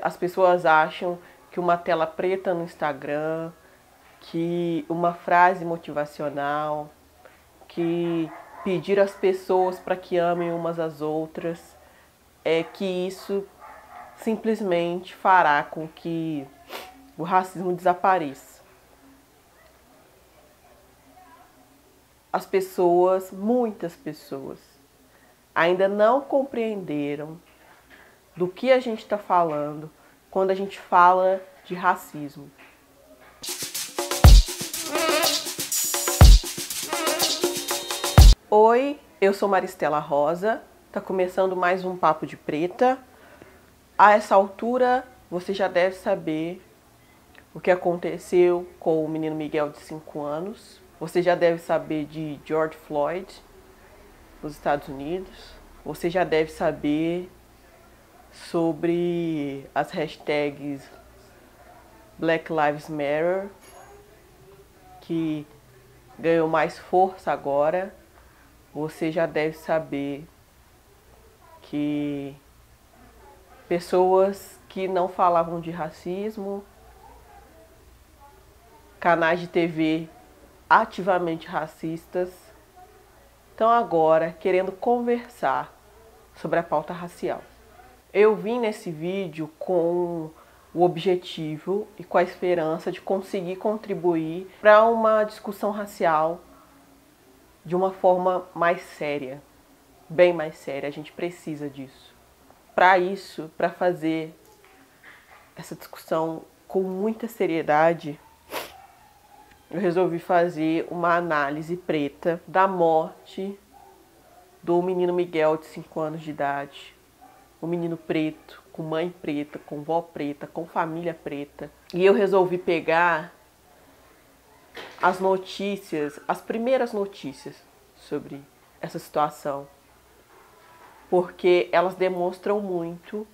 As pessoas acham que uma tela preta no Instagram, que uma frase motivacional, que pedir às pessoas para que amem umas às outras, que isso simplesmente fará com que o racismo desapareça. As pessoas, muitas pessoas, ainda não compreenderam do que a gente está falando quando a gente fala de racismo. Oi, eu sou Maristela Rosa, está começando mais um Papo de Preta. A essa altura você já deve saber o que aconteceu com o menino Miguel de 5 anos. Você já deve saber de George Floyd, nos Estados Unidos. Você já deve saber sobre as hashtags Black Lives Matter, que ganhou mais força agora. Você já deve saber que pessoas que não falavam de racismo, canais de TV ativamente racistas, estão agora querendo conversar sobre a pauta racial. Eu vim nesse vídeo com o objetivo e com a esperança de conseguir contribuir para uma discussão racial de uma forma mais séria, bem mais séria. A gente precisa disso. Para isso, para fazer essa discussão com muita seriedade, eu resolvi fazer uma análise preta da morte do menino Miguel de 5 anos de idade. Um menino preto, com mãe preta, com vó preta, com família preta. E eu resolvi pegar as notícias, as primeiras notícias sobre essa situação, porque elas demonstram muito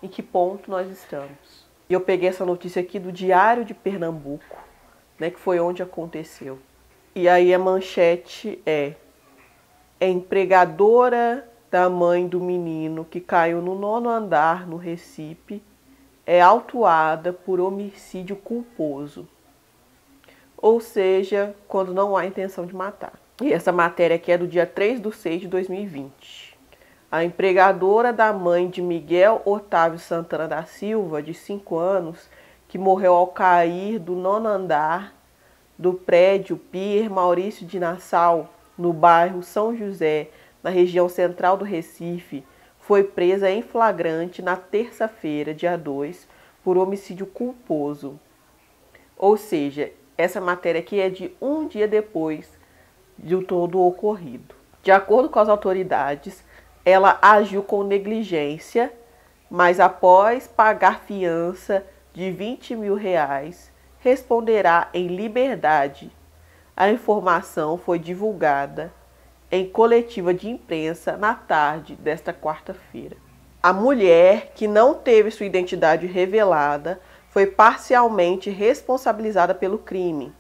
em que ponto nós estamos. E eu peguei essa notícia aqui do Diário de Pernambuco, né, que foi onde aconteceu. E aí a manchete é empregadora da mãe do menino que caiu no 9º andar no Recife é autuada por homicídio culposo. Ou seja, quando não há intenção de matar. E essa matéria aqui é do dia 3/6/2020. A empregadora da mãe de Miguel Otávio Santana da Silva, de 5 anos, que morreu ao cair do 9º andar do prédio Pier Maurício de Nassau, no bairro São José, na região central do Recife, foi presa em flagrante na terça-feira, dia 2, por homicídio culposo. Ou seja, essa matéria aqui é de um dia depois de todo o ocorrido. De acordo com as autoridades, ela agiu com negligência, mas após pagar fiança de R$20 mil, responderá em liberdade. A informação foi divulgada em coletiva de imprensa na tarde desta quarta-feira. A mulher, que não teve sua identidade revelada, foi parcialmente responsabilizada pelo crime,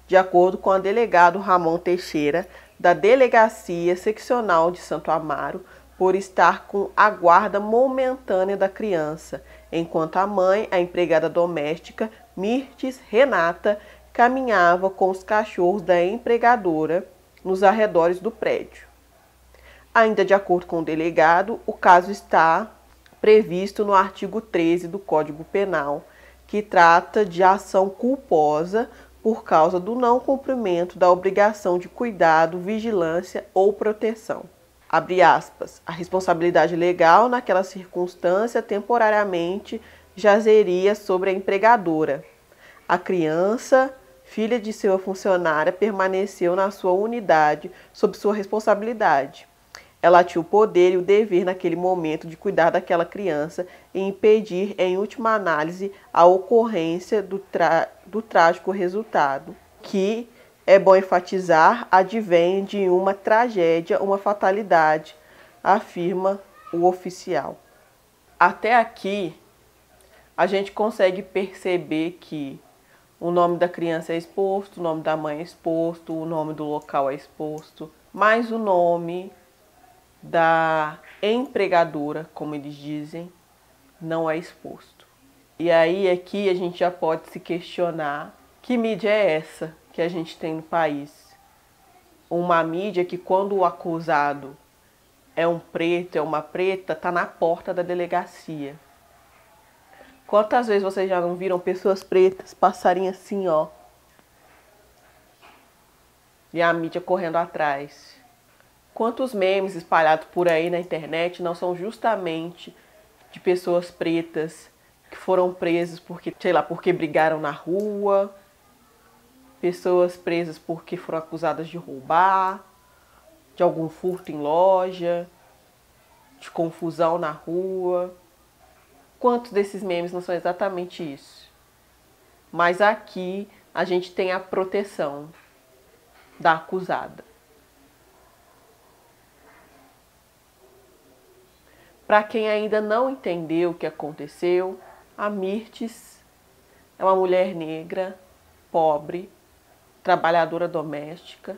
de acordo com o delegado Ramon Teixeira, da Delegacia Seccional de Santo Amaro, por estar com a guarda momentânea da criança, enquanto a mãe, a empregada doméstica, Mirtes Renata, caminhava com os cachorros da empregadora nos arredores do prédio. Ainda de acordo com o delegado, o caso está previsto no artigo 13 do Código Penal, que trata de ação culposa por causa do não cumprimento da obrigação de cuidado, vigilância ou proteção. Abre aspas, a responsabilidade legal naquela circunstância temporariamente jazeria sobre a empregadora. A criança, filha de sua funcionária, permaneceu na sua unidade sob sua responsabilidade. Ela tinha o poder e o dever naquele momento de cuidar daquela criança e impedir, em última análise, a ocorrência do trágico resultado, que, é bom enfatizar, advém de uma tragédia, uma fatalidade, afirma o oficial. Até aqui, a gente consegue perceber que o nome da criança é exposto, o nome da mãe é exposto, o nome do local é exposto, mas o nome da empregadora, como eles dizem, não é exposto. E aí aqui a gente já pode se questionar que mídia é essa que a gente tem no país. Uma mídia que quando o acusado é um preto, é uma preta, tá na porta da delegacia. Quantas vezes vocês já não viram pessoas pretas passarem assim, ó, e a mídia correndo atrás? Quantos memes espalhados por aí na internet não são justamente de pessoas pretas que foram presas porque, sei lá, porque brigaram na rua, pessoas presas porque foram acusadas de roubar, de algum furto em loja, de confusão na rua. Quantos desses memes não são exatamente isso? Mas aqui a gente tem a proteção da acusada. Para quem ainda não entendeu o que aconteceu, a Mirtes é uma mulher negra, pobre, trabalhadora doméstica.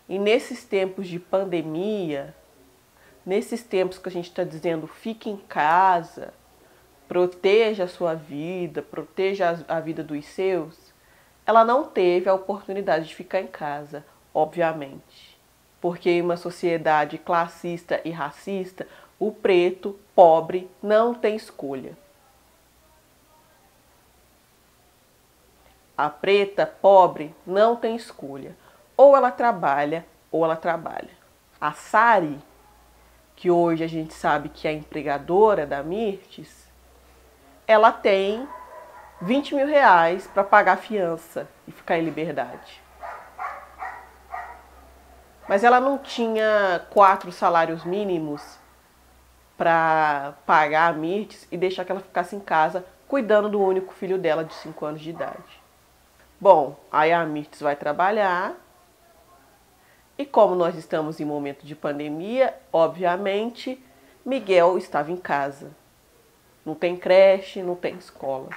E nesses tempos de pandemia, nesses tempos que a gente está dizendo fique em casa, proteja a sua vida, proteja a vida dos seus, ela não teve a oportunidade de ficar em casa, obviamente. Porque em uma sociedade classista e racista, o preto, pobre, não tem escolha. A preta, pobre, não tem escolha. Ou ela trabalha, ou ela trabalha. A Sari, que hoje a gente sabe que é a empregadora da Mirtes, ela tem 20 mil reais para pagar a fiança e ficar em liberdade. Mas ela não tinha 4 salários mínimos para pagar a Mirtes e deixar que ela ficasse em casa cuidando do único filho dela de 5 anos de idade. Bom, aí a Mirtes vai trabalhar e como nós estamos em momento de pandemia, obviamente, Miguel estava em casa. Não tem creche, não tem escola.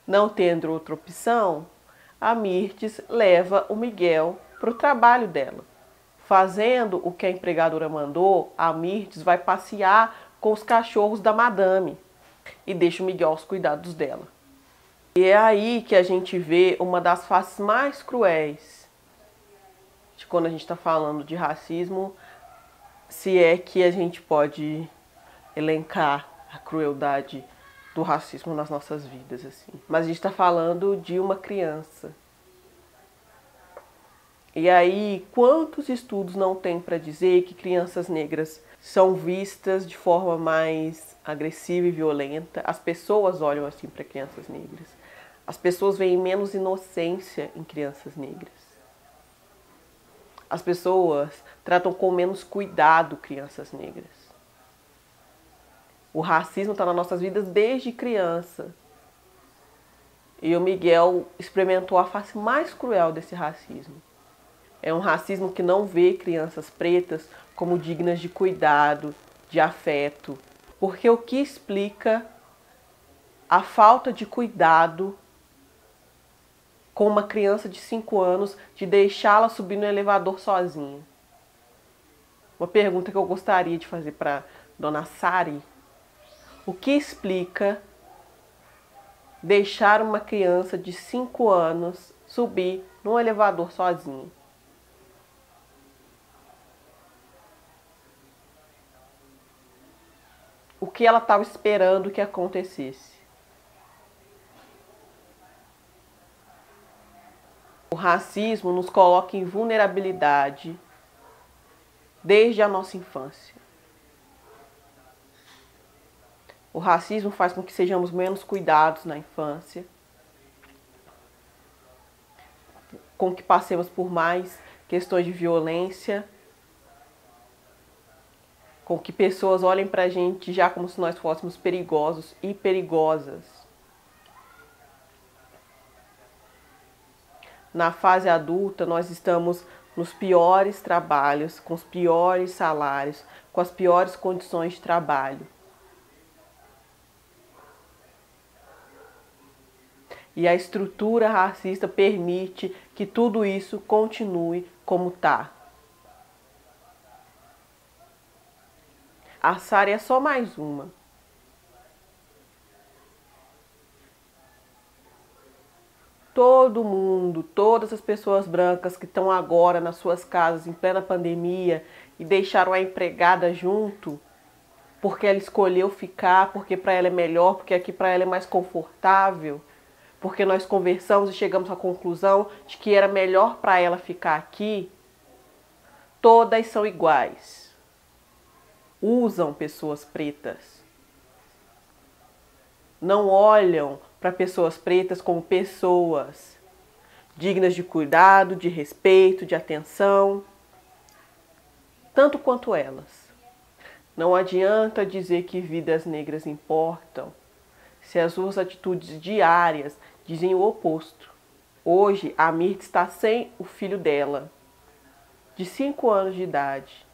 Não tendo outra opção, a Mirtes leva o Miguel para o trabalho dela. Fazendo o que a empregadora mandou, a Mirtes vai passear com os cachorros da madame e deixa o Miguel aos cuidados dela. E é aí que a gente vê uma das faces mais cruéis de quando a gente está falando de racismo, se é que a gente pode elencar a crueldade do racismo nas nossas vidas, assim. Mas a gente está falando de uma criança. E aí, quantos estudos não tem para dizer que crianças negras são vistas de forma mais agressiva e violenta? As pessoas olham assim para crianças negras. As pessoas veem menos inocência em crianças negras. As pessoas tratam com menos cuidado crianças negras. O racismo está nas nossas vidas desde criança. E o Miguel experimentou a face mais cruel desse racismo. É um racismo que não vê crianças pretas como dignas de cuidado, de afeto. Porque o que explica a falta de cuidado com uma criança de 5 anos, de deixá-la subir no elevador sozinha? Uma pergunta que eu gostaria de fazer para Dona Sari. O que explica deixar uma criança de 5 anos subir num elevador sozinha? O que ela estava esperando que acontecesse? O racismo nos coloca em vulnerabilidade desde a nossa infância. O racismo faz com que sejamos menos cuidados na infância, com que passemos por mais questões de violência, com que pessoas olhem pra gente já como se nós fôssemos perigosos e perigosas. Na fase adulta, nós estamos nos piores trabalhos, com os piores salários, com as piores condições de trabalho. E a estrutura racista permite que tudo isso continue como está. A Sari é só mais uma. Todo mundo, todas as pessoas brancas que estão agora nas suas casas em plena pandemia e deixaram a empregada junto, porque ela escolheu ficar, porque para ela é melhor, porque aqui para ela é mais confortável, porque nós conversamos e chegamos à conclusão de que era melhor para ela ficar aqui, todas são iguais. Usam pessoas pretas. Não olham para pessoas pretas como pessoas dignas de cuidado, de respeito, de atenção, tanto quanto elas. Não adianta dizer que vidas negras importam se as suas atitudes diárias dizem o oposto. Hoje, a Mirtz está sem o filho dela, de 5 anos de idade.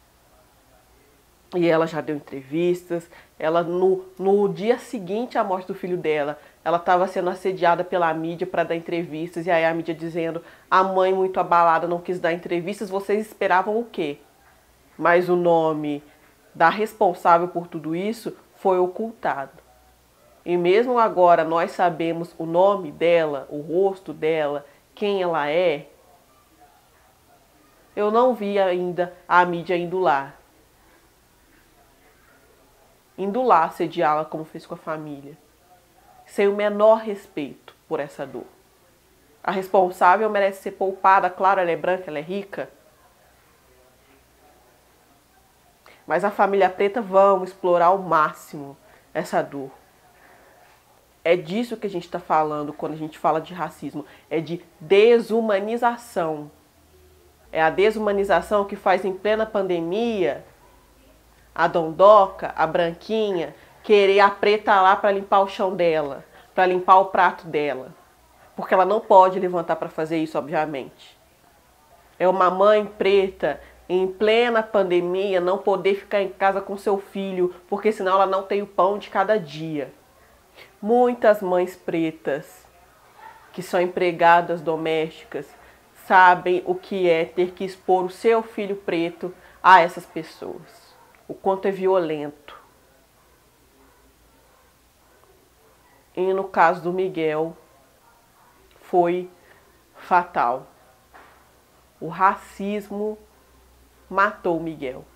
E ela já deu entrevistas. Ela, no dia seguinte à morte do filho dela, ela estava sendo assediada pela mídia para dar entrevistas. E aí a mídia dizendo, a mãe muito abalada não quis dar entrevistas, vocês esperavam o quê? Mas o nome da responsável por tudo isso foi ocultado. E mesmo agora nós sabemos o nome dela, o rosto dela, quem ela é, eu não vi ainda a mídia indo lá assediá-la como fez com a família, sem o menor respeito por essa dor. A responsável merece ser poupada, claro, ela é branca, ela é rica, mas a família preta vão explorar ao máximo essa dor. É disso que a gente está falando quando a gente fala de racismo, é de desumanização. É a desumanização que faz em plena pandemia a dondoca, a branquinha, querer a preta lá para limpar o chão dela, para limpar o prato dela. Porque ela não pode levantar para fazer isso, obviamente. É uma mãe preta em plena pandemia não poder ficar em casa com seu filho, porque senão ela não tem o pão de cada dia. Muitas mães pretas que são empregadas domésticas sabem o que é ter que expor o seu filho preto a essas pessoas. O quanto é violento. E no caso do Miguel, foi fatal. O racismo matou o Miguel.